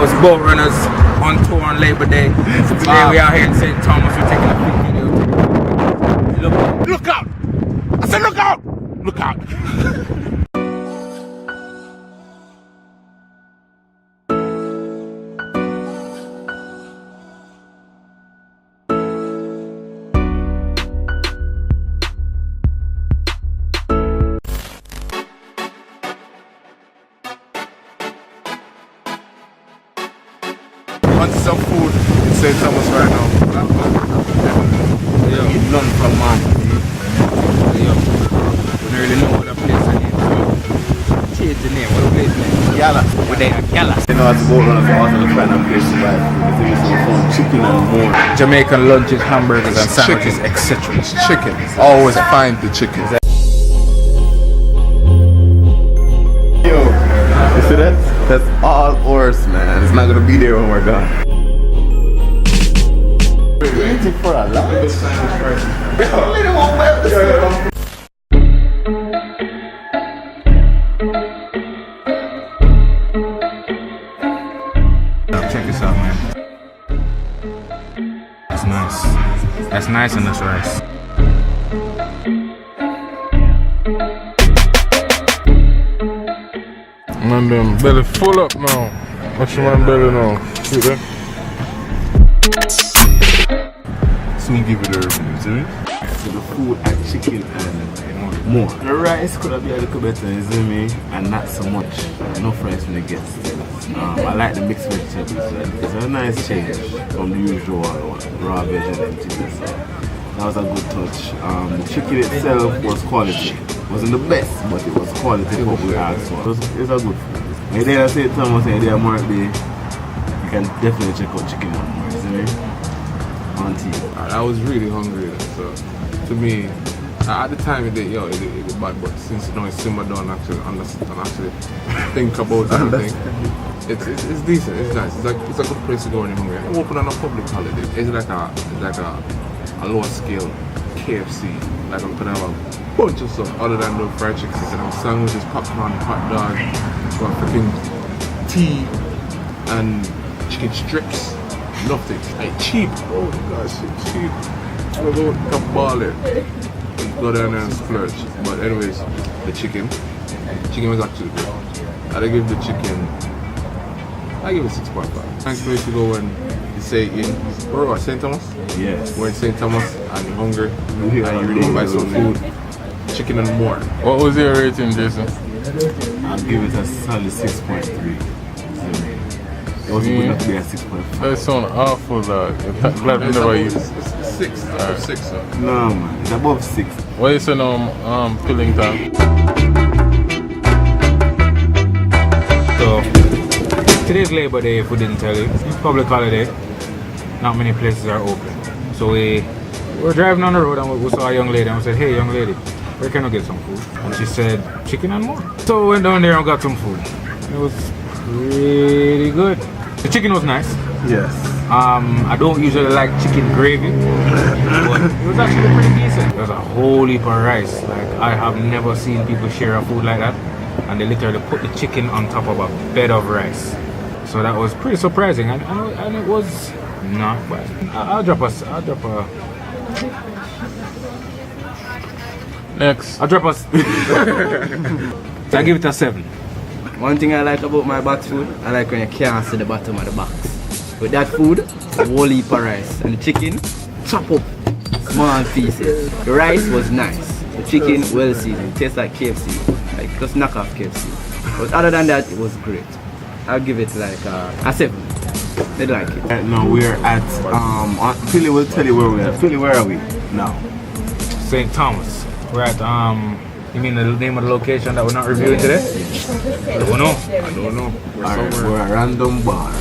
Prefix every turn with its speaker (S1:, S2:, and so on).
S1: Yo, it's boat runners on tour on Labor Day. Today we are here in St. Thomas. We're taking a quick video.
S2: Look out! I said look out! Look out! Want some food in St. Thomas right now.
S1: Yo, none from man. Yo, we don't really know what the place is. Change the name. What the place name?
S2: Gyallas.
S1: We're there at Gyallas.
S2: You know, as a boat runner, so also the find a place to buy food. It's some fun chicken and more.
S1: Jamaican lunches, hamburgers and sandwiches, etc.
S2: It's chicken. Always find the chicken. Yo, you see that? That's all horse, man. It's not gonna be there when we're done. Waiting for a lunch.
S1: Check this out, man. That's nice. That's nice in this rice.
S3: Man, them belly full up now. Watch your man belly now. See that?
S2: Soon give it everything, see me? So the food and chicken and more. The rice could have been a little better, you see me? And not so much. No fries when it gets there. I like the mixed vegetables. It's a nice change from the usual raw veg and empty. So that was a good touch. The chicken itself was quality. Wasn't the best, but it was quality for what we asked for. It's a good food. If they say Thomas and they might be, you can definitely check out chicken more, see me? On TV.
S3: I was really hungry, so to me, at the time it did bad, but since you know it's simmered down, actually understand and actually think about everything. It's decent, it's nice. It's a good place to go when you're hungry. I'm open on a public holiday. It's like a lower scale KFC. Like I'm gonna have a bunch of stuff other than the fried chicken. You know, sandwiches, popcorn, hot dog, got freaking tea and chicken strips. Nothing. Like cheap. Oh my gosh, it's cheap. We'll go with barley. Go down there and splurge. But anyways, the chicken was actually good. I'd give the chicken, I give it 6.5. Nice place to go when you say where are we, St. Thomas?
S2: Yes.
S3: We're in St. Thomas and you're hungry and you really buy some food, chicken and more. What was your rating, Jason?
S2: I'll give it a solid 6.3. It wasn't good enough to be at 6.5.
S3: That sounds awful, dog. Glad we never used it.
S2: It's 6. Right. 6, no, man. It's above 6.
S3: What is it now, Pillington?
S1: So, today's Labor Day, if we didn't tell you. It's public holiday. Not many places are open. So we were driving on the road and we saw a young lady and we said, hey young lady, where can we get some food? And she said, chicken and more. So we went down there and got some food. It was pretty good. The chicken was nice.
S2: Yes.
S1: I don't usually like chicken gravy, but it was actually pretty decent. There's a whole heap of rice. Like, I have never seen people share a food like that. And they literally put the chicken on top of a bed of rice. So that was pretty surprising, and it was not bad. I'll drop a
S3: Next.
S1: I'll drop us. So I give it a 7.
S4: One thing I like about my box food, I like when you can't see the bottom of the box. With that food, a whole heap of rice. And the chicken, chop up small pieces. The rice was nice. The chicken, well seasoned. It tastes like KFC. Like just knock off KFC. But other than that, it was great. I'll give it like a 7. They like it.
S2: Right now we're at, Philly will tell you where we are. Philly, where are we now?
S1: St. Thomas. We're at, you mean the name of the location that we're not reviewing today? I don't know.
S3: I don't know.
S2: We're at Random Bar.